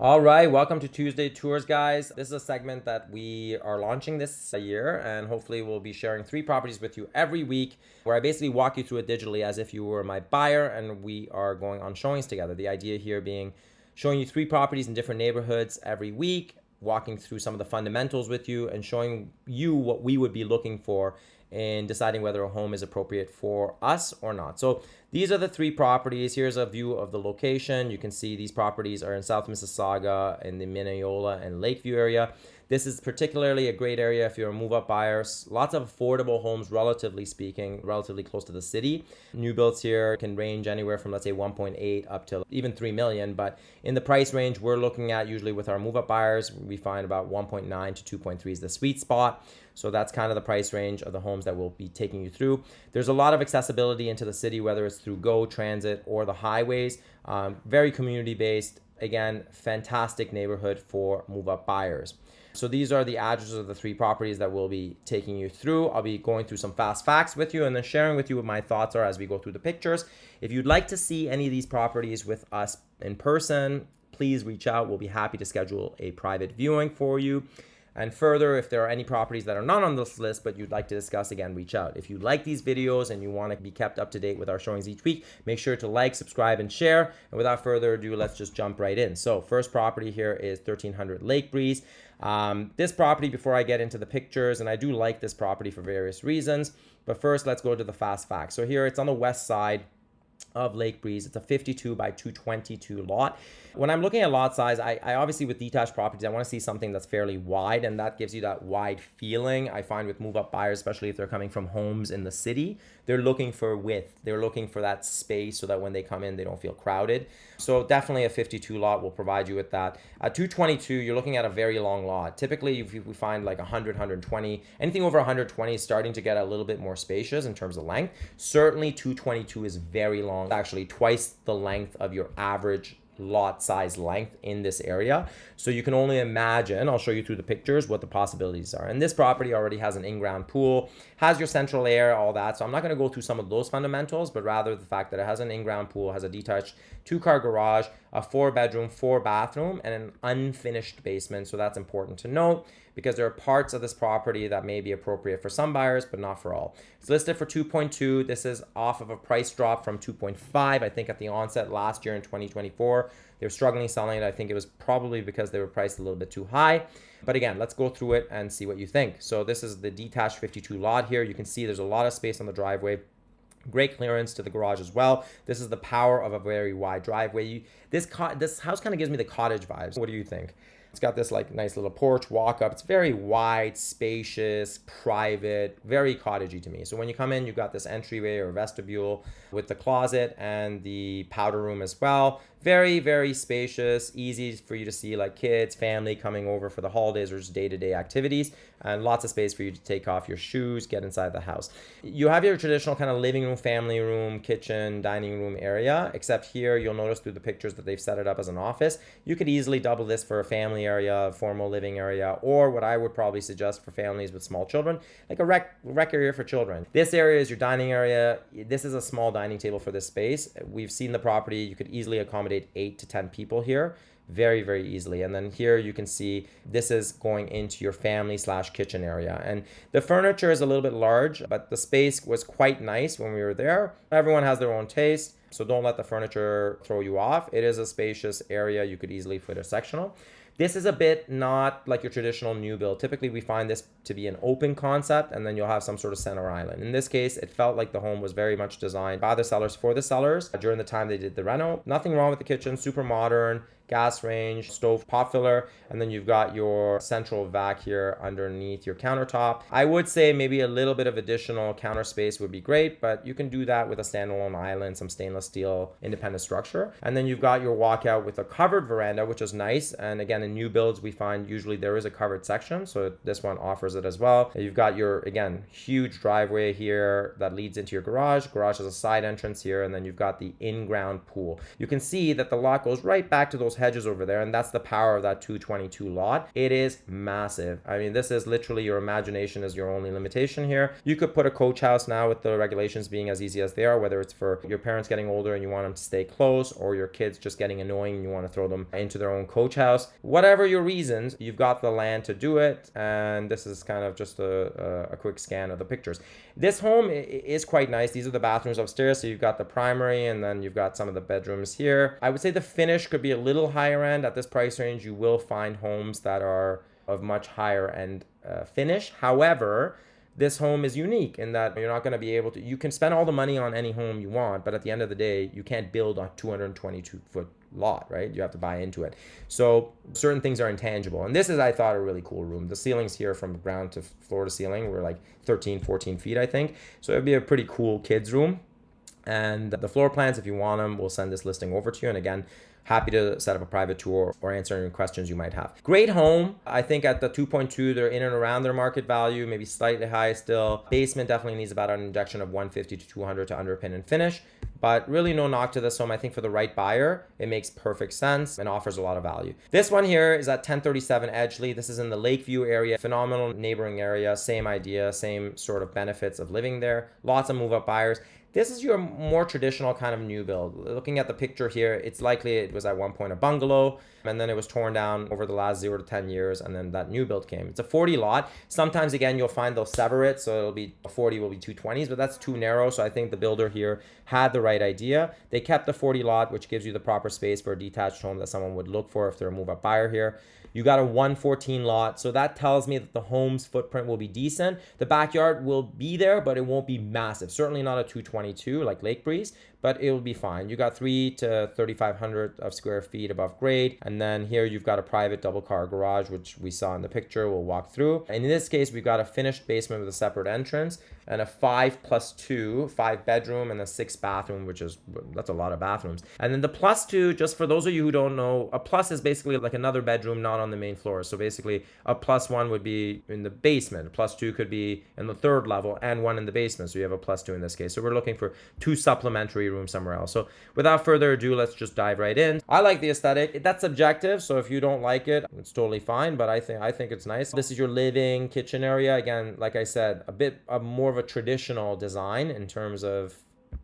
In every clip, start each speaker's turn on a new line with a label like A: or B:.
A: All right, welcome to Tuesday Tours, guys. This is a segment that we are launching this year, and hopefully we'll be sharing 3 properties with you every week, where I basically walk you through it digitally as if you were my buyer, and we are going on showings together. The idea here being showing you 3 properties in different neighborhoods every week, walking through some of the fundamentals with you, and showing you what we would be looking for in deciding whether a home is appropriate for us or not. So these are the 3 properties. Here's a view of the location. You can see these properties are in South Mississauga in the Mineola and Lakeview area. This is particularly a great area if you're a move-up buyer. Lots of affordable homes, relatively speaking, relatively close to the city. New builds here can range anywhere from, let's say, 1.8 up to even 3 million. But in the price range we're looking at, usually with our move-up buyers, we find about 1.9 to 2.3 is the sweet spot. So that's kind of the price range of the homes that we'll be taking you through. There's a lot of accessibility into the city, whether it's through GO Transit or the highways. Very community-based. Again, fantastic neighborhood for move-up buyers. So these are the addresses of the 3 properties that we'll be taking you through. I'll be going through some fast facts with you and then sharing with you what my thoughts are as we go through the pictures. If you'd like to see any of these properties with us in person, please reach out. We'll be happy to schedule a private viewing for you. And further, if there are any properties that are not on this list but you'd like to discuss, again, reach out. If you like these videos and you want to be kept up to date with our showings each week, make sure to like, subscribe, and share. And without further ado, let's just jump right in. So first property here is 1300 Lake Breeze. This property, before I get into the pictures, and I do like this property for various reasons, but first let's go to the fast facts. So here it's on the west side of Lake Breeze. It's a 52 by 222 lot. When I'm looking at lot size, I obviously, with detached properties, I want to see something that's fairly wide, and that gives you that wide feeling. I find with move-up buyers, especially if they're coming from homes in the city, they're looking for width. They're looking for that space so that when they come in, they don't feel crowded. So definitely a 52 lot will provide you with that. At 222, you're looking at a very long lot. Typically, if we find like 100, 120, anything over 120 is starting to get a little bit more spacious in terms of length. Certainly 222 is very long, actually twice the length of your average lot size length in this area. So you can only imagine, I'll show you through the pictures, what the possibilities are. And this property already has an in-ground pool, has your central air, all that. So I'm not going to go through some of those fundamentals, but rather the fact that it has an in-ground pool, has a detached 2-car garage, a 4-bedroom, 4-bathroom, and an unfinished basement. So that's important to note, because there are parts of this property that may be appropriate for some buyers, but not for all. It's listed for 2.2. This is off of a price drop from 2.5, I think, at the onset last year in 2024. They were struggling selling it. I think it was probably because they were priced a little bit too high. But again, let's go through it and see what you think. So this is the detached 52 lot here. You can see there's a lot of space on the driveway. Great clearance to the garage as well. This is the power of a very wide driveway. This house kind of gives me the cottage vibes. What do you think? It's got this like nice little porch, walk up. It's very wide, spacious, private, very cottagey to me. So when you come in, you've got this entryway or vestibule with the closet and the powder room as well. Very, very spacious, easy for you to see like kids, family coming over for the holidays or just day-to-day activities, and lots of space for you to take off your shoes, get inside the house. You have your traditional kind of living room, family room, kitchen, dining room area, except here you'll notice through the pictures that they've set it up as an office. You could easily double this for a family area, formal living area, or what I would probably suggest for families with small children, like a rec area for children. This area is your dining area. This is a small dining table for this space. We've seen the property. You could easily accommodate 8 to 10 people here very, very easily. And then here you can see this is going into your family / kitchen area. And the furniture is a little bit large, but the space was quite nice when we were there. Everyone has their own taste, so don't let the furniture throw you off. It is a spacious area. You could easily fit a sectional. This is a bit not like your traditional new build. Typically, we find this to be an open concept, and then you'll have some sort of center island. In this case, it felt like the home was very much designed by the sellers for the sellers during the time they did the reno. Nothing wrong with the kitchen, super modern, gas range, stove, pot filler, and then you've got your central vac here underneath your countertop. I would say maybe a little bit of additional counter space would be great, but you can do that with a standalone island, some stainless steel independent structure. And then you've got your walkout with a covered veranda, which is nice. And again, in new builds, we find usually there is a covered section, so this one offers it as well. You've got your, again, huge driveway here that leads into your garage. Garage has a side entrance here, and then you've got the in-ground pool. You can see that the lot goes right back to those hedges over there, and that's the power of that 222 lot. It is massive. I mean, this is literally your imagination is your only limitation here. You could put a coach house now with the regulations being as easy as they are, whether it's for your parents getting older and you want them to stay close, or your kids just getting annoying and you want to throw them into their own coach house. Whatever your reasons, you've got the land to do it. And this is kind of just a quick scan of the pictures. This home is quite nice. These are the bathrooms upstairs. So you've got the primary and then you've got some of the bedrooms here. I would say the finish could be a little higher end. At this price range, you will find homes that are of much higher end finish. However, this home is unique in that you're not going to be able to, you can spend all the money on any home you want, but at the end of the day, you can't build a 222-foot lot, right? You have to buy into it. So certain things are intangible. And this is, I thought, a really cool room. The ceilings here from ground to floor to ceiling were like 13, 14 feet, I think. So it'd be a pretty cool kids room. And the floor plans, if you want them, we'll send this listing over to you. And again, happy to set up a private tour or answer any questions you might have. Great home. I think at the 2.2, they're in and around their market value, maybe slightly high still. Basement definitely needs about an injection of 150 to 200 to underpin and finish. But really no knock to this home. I think for the right buyer, it makes perfect sense and offers a lot of value. This one here is at 1037 Edgeley. This is in the Lakeview area, phenomenal neighboring area. Same idea, same sort of benefits of living there. Lots of move-up buyers. This is your more traditional kind of new build. Looking at the picture here, it's likely it was at one point a bungalow, and then it was torn down over the last 0 to 10 years, and then that new build came. It's a 40 lot. Sometimes, again, you'll find they'll sever it, so it'll be 40 will be 220s, but that's too narrow, so I think the builder here had the right idea. They kept the 40 lot, which gives you the proper space for a detached home that someone would look for if they're a move-up buyer here. You got a 114 lot, so that tells me that the home's footprint will be decent. The backyard will be there, but it won't be massive. Certainly not a 222 like Lake Breeze, but it will be fine. You got 3 to 3,500 of square feet above grade. And then here you've got a private double car garage, which we saw in the picture. We'll walk through. And in this case, we've got a finished basement with a separate entrance and a 5+2, 5 bedroom and a 6 bathroom, that's a lot of bathrooms. And then the +2, just for those of you who don't know, a plus is basically like another bedroom, not on the main floor. So basically a +1 would be in the basement. A +2 could be in the third level and one in the basement. So you have a +2 in this case. So we're looking for 2 supplementary rooms somewhere else. So without further ado, let's just dive right in. I like the aesthetic. That's subjective. So if you don't like it, it's totally fine. But I think it's nice. This is your living kitchen area. Again, like I said, a bit of more of a traditional design in terms of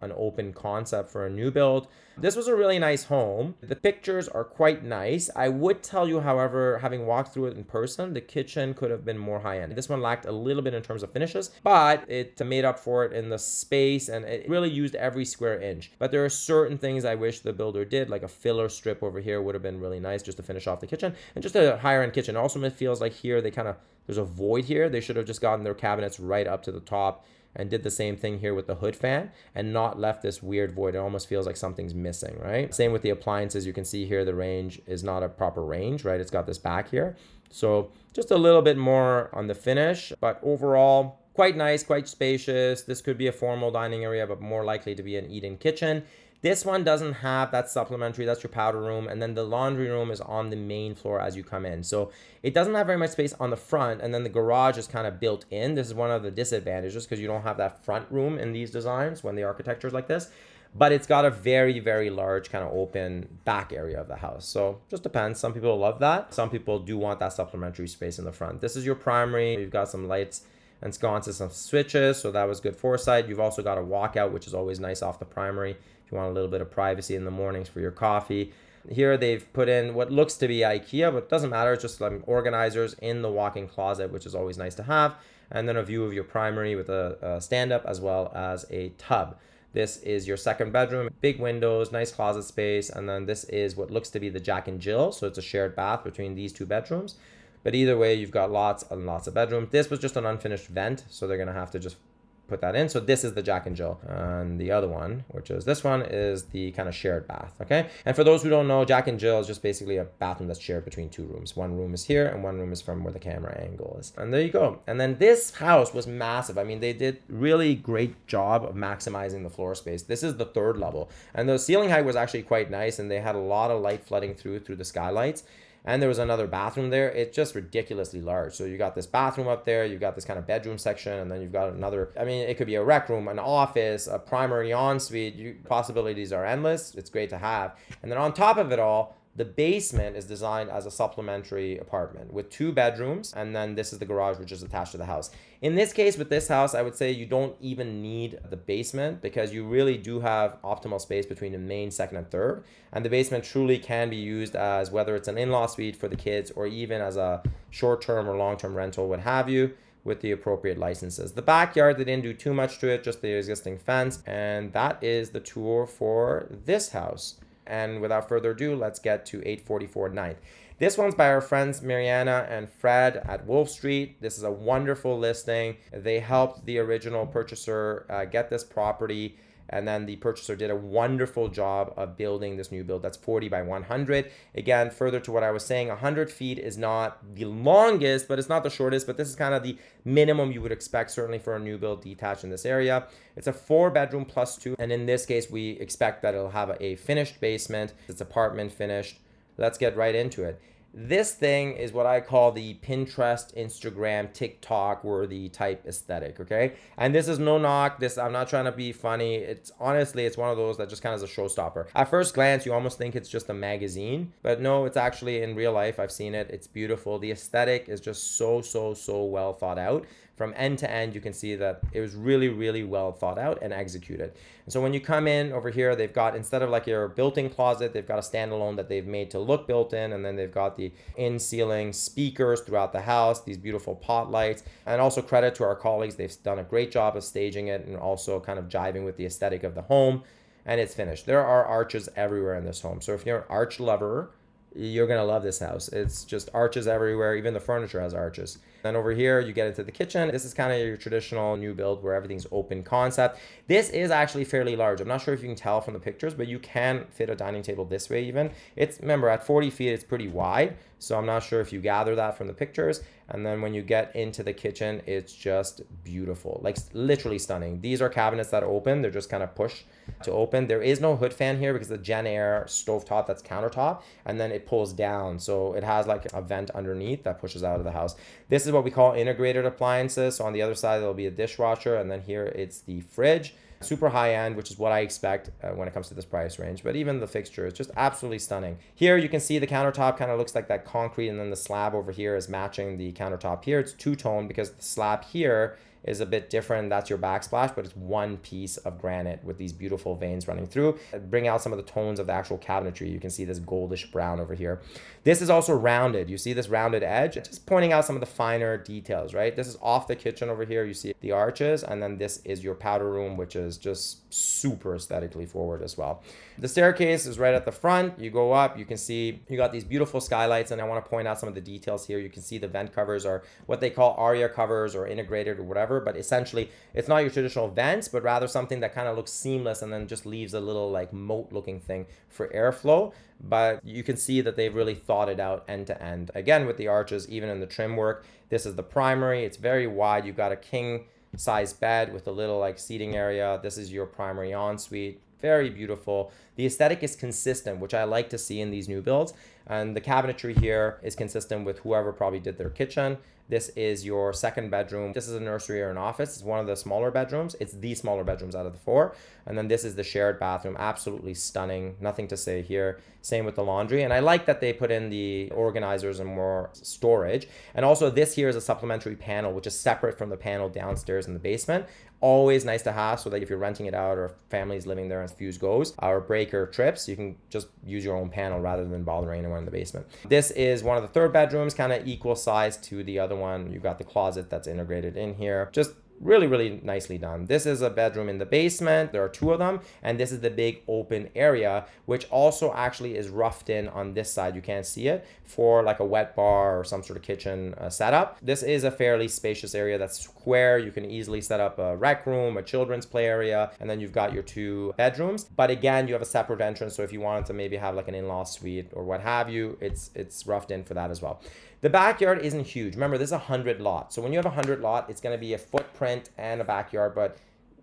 A: an open concept for a new build. This was a really nice home. The pictures are quite nice. I would tell you, however, having walked through it in person, the kitchen could have been more high-end. This one lacked a little bit in terms of finishes, but it made up for it in the space and it really used every square inch. But there are certain things I wish the builder did, like a filler strip over here would have been really nice just to finish off the kitchen, and just a higher-end kitchen. Also, it feels like here there's a void here. They should have just gotten their cabinets right up to the top and did the same thing here with the hood fan and not left this weird void. It almost feels like something's missing, right? Same with the appliances. You can see here the range is not a proper range, right? It's got this back here. So just a little bit more on the finish, but overall quite nice, quite spacious. This could be a formal dining area, but more likely to be an eat-in kitchen. This one doesn't have that supplementary, that's your powder room. And then the laundry room is on the main floor as you come in. So it doesn't have very much space on the front. And then the garage is kind of built in. This is one of the disadvantages because you don't have that front room in these designs when the architecture is like this. But it's got a very, very large kind of open back area of the house. So just depends. Some people love that. Some people do want that supplementary space in the front. This is your primary. You've got some lights and sconces, some switches. So that was good foresight. You've also got a walkout, which is always nice off the primary. If you want a little bit of privacy in the mornings for your coffee. Here they've put in what looks to be IKEA, but it doesn't matter. It's just like organizers in the walk-in closet, which is always nice to have. And then a view of your primary with a stand-up as well as a tub. This is your second bedroom, big windows, nice closet space. And then this is what looks to be the Jack and Jill. So it's a shared bath between these 2 bedrooms. But either way, you've got lots and lots of bedrooms. This was just an unfinished vent, so they're going to have to just put that in. So this is the Jack and Jill. And the other one, which is this one, is the kind of shared bath, okay? And for those who don't know, Jack and Jill is just basically a bathroom that's shared between 2 rooms. One room is here and one room is from where the camera angle is. And there you go. And then this house was massive. I mean, they did really great job of maximizing the floor space. This is the 3rd level. And the ceiling height was actually quite nice, and they had a lot of light flooding through the skylights. And there was another bathroom there. It's just ridiculously large. So you got this bathroom up there, you've got this kind of bedroom section, and then you've got another, I mean, it could be a rec room, an office, a primary ensuite. Possibilities are endless. It's great to have. And then on top of it all, The basement is designed as a supplementary apartment with 2 bedrooms, and then this is the garage, which is attached to the house. In this case, with this house, I would say you don't even need the basement because you really do have optimal space between the main, second, and third. And the basement truly can be used as whether it's an in-law suite for the kids or even as a short-term or long-term rental, what have you, with the appropriate licenses. The backyard, they didn't do too much to it, just the existing fence. And that is the tour for this house. And without further ado, let's get to 844 9th. This one's by our friends Mariana and Fred at Wolf Street. This is a wonderful listing. They helped the original purchaser get this property, and then the purchaser did a wonderful job of building this new build. That's 40 by 100. Again, further to what I was saying, 100 feet is not the longest, but it's not the shortest, but this is kind of the minimum you would expect, certainly for a new build detached in this area. It's a 4-bedroom plus 2, and in this case, we expect that it'll have a finished basement. It's apartment finished. Let's get right into it. This thing is what I call the Pinterest, Instagram, TikTok worthy type aesthetic, okay? And this is no knock. I'm not trying to be funny. It's honestly, it's one of those that just kind of is a showstopper. At first glance, you almost think it's just a magazine, but no, it's actually in real life. I've seen it. It's beautiful. The aesthetic is just so well thought out. From end to end, you can see that it was really well thought out and executed. And so when you come in over here, they've got, instead of like your built-in closet, they've got a standalone that they've made to look built-in, and then they've got the in-ceiling speakers throughout the house, these beautiful pot lights, and also credit to our colleagues. They've done a great job of staging it and also kind of jiving with the aesthetic of the home, and it's finished. There are arches everywhere in this home. So if you're an arch lover, you're gonna love this house. It's just arches everywhere. Even the furniture has arches. Then over here, you get into the kitchen. This is kind of your traditional new build where everything's open concept. This is actually fairly large. I'm not sure if you can tell from the pictures, but you can fit a dining table this way even. Remember, at 40 feet, it's pretty wide. So I'm not sure if you gather that from the pictures. And then when you get into the kitchen, it's just beautiful, like literally stunning. These are cabinets that open. They're just kind of pushed to open. There is no hood fan here because the Gen Air stovetop, that's countertop, and then it pulls down. So it has like a vent underneath that pushes out of the house. This is what we call integrated appliances. So on the other side, there'll be a dishwasher, and then here it's the fridge. Super high end, which is what I expect when it comes to this price range. But even the fixture is just absolutely stunning. Here you can see the countertop kind of looks like that concrete, and then the slab over here is matching the countertop here. It's two-tone because the slab here is a bit different. That's your backsplash, but it's one piece of granite with these beautiful veins running through. Bring out some of the tones of the actual cabinetry. You can see this goldish brown over here. This is also rounded. You see this rounded edge? It's just pointing out some of the finer details, right? This is off the kitchen over here. You see the arches, and then this is your powder room, which is just super aesthetically forward as well. The staircase is right at the front. You go up, you can see you got these beautiful skylights, and I want to point out some of the details here. You can see the vent covers are what they call aria covers or integrated or whatever, but essentially it's not your traditional vents, but rather something that kind of looks seamless and then just leaves a little like moat looking thing for airflow. But you can see that they've really thought it out end to end. Again, with the arches, even in the trim work, this is the primary. It's very wide. You've got a king size bed with a little like seating area. This is your primary ensuite. Very beautiful. The aesthetic is consistent, which I like to see in these new builds. And the cabinetry here is consistent with whoever probably did their kitchen. This is your second bedroom. This is a nursery or an office. It's one of the smaller bedrooms. It's the smaller bedrooms out of the 4. And then this is the shared bathroom. Absolutely stunning. Nothing to say here. Same with the laundry. And I like that they put in the organizers and more storage. And also this here is a supplementary panel, which is separate from the panel downstairs in the basement. Always nice to have so that if you're renting it out or family's living there and fuse goes or breaker trips, you can just use your own panel rather than bothering anyone in the basement. This is one of the third bedrooms, kind of equal size to the other one. You've got the closet that's integrated in here. Just really nicely done. This is a bedroom in the basement. There are 2 of them, and this is the big open area, which also actually is roughed in on this side. You can't see it, for like a wet bar or some sort of kitchen setup. This is a fairly spacious area that's square. You can easily set up a rec room, a children's play area, and then you've got your 2 bedrooms. But again, you have a separate entrance, so if you wanted to maybe have like an in-law suite or what have you, it's roughed in for that as well. The backyard isn't huge. Remember, this is a 100 lot. So when you have a 100 lot, it's going to be a footprint and a backyard, but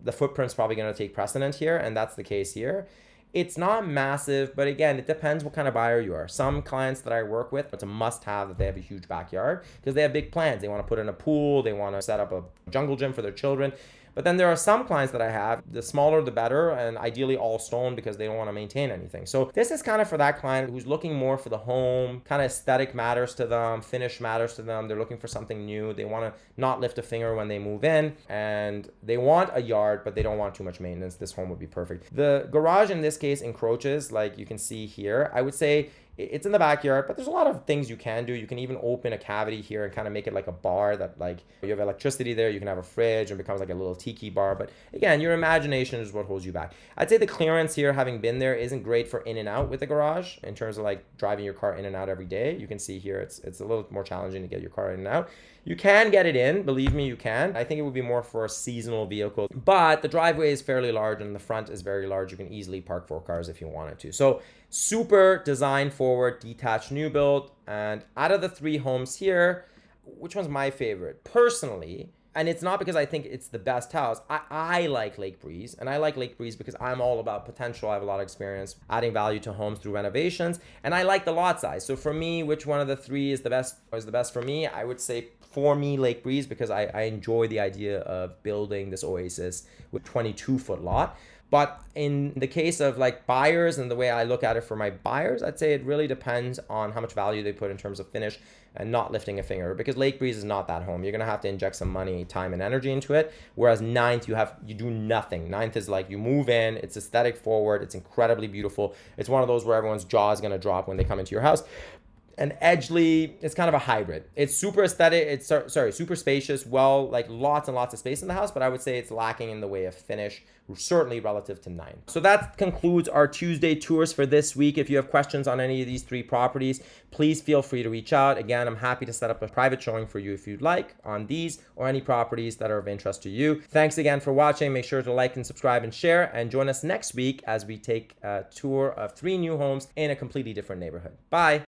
A: the footprint's probably going to take precedent here, and that's the case here. It's not massive, but again, it depends what kind of buyer you are. Some clients that I work with, it's a must-have that they have a huge backyard because they have big plans. They want to put in a pool. They want to set up a jungle gym for their children. But then there are some clients that I have, the smaller the better, and ideally all stone because they don't want to maintain anything. So this is kind of for that client who's looking more for the home, kind of aesthetic matters to them, finish matters to them. They're looking for something new. They want to not lift a finger when they move in, and they want a yard, but they don't want too much maintenance. This home would be perfect. The garage in this case encroaches, like you can see here. I would say it's in the backyard, but there's a lot of things you can do. You can even open a cavity here and kind of make it like a bar that, like, you have electricity there. You can have a fridge and it becomes like a little tiki bar. But again, your imagination is what holds you back. I'd say the clearance here, having been there, isn't great for in and out with the garage in terms of like driving your car in and out every day. You can see here it's a little more challenging to get your car in and out. You can get it in, believe me, you can. I think it would be more for a seasonal vehicle, but the driveway is fairly large and the front is very large. You can easily park 4 cars if you wanted to. So super design forward, detached new build. And out of the 3 homes here, which one's my favorite? Personally, and it's not because I think it's the best house. I like Lake Breeze, and I like Lake Breeze because I'm all about potential. I have a lot of experience adding value to homes through renovations, and I like the lot size. So for me, which one of the 3 is the best for me? I would say for me, Lake Breeze, because I enjoy the idea of building this oasis with 22-foot lot. But in the case of like buyers and the way I look at it for my buyers, I'd say it really depends on how much value they put in terms of finish and not lifting a finger, because Lake Breeze is not that home. You're gonna have to inject some money, time, and energy into it. Whereas Ninth, you do nothing. Ninth is like you move in, it's aesthetic forward, it's incredibly beautiful. It's one of those where everyone's jaw is gonna drop when they come into your house. And Edgeley, it's kind of a hybrid. It's super aesthetic. It's super spacious. Well, like lots and lots of space in the house, but I would say it's lacking in the way of finish, certainly relative to 9. So that concludes our Tuesday tours for this week. If you have questions on any of these 3 properties, please feel free to reach out. Again, I'm happy to set up a private showing for you if you'd like on these or any properties that are of interest to you. Thanks again for watching. Make sure to like and subscribe and share, and join us next week as we take a tour of 3 new homes in a completely different neighborhood. Bye.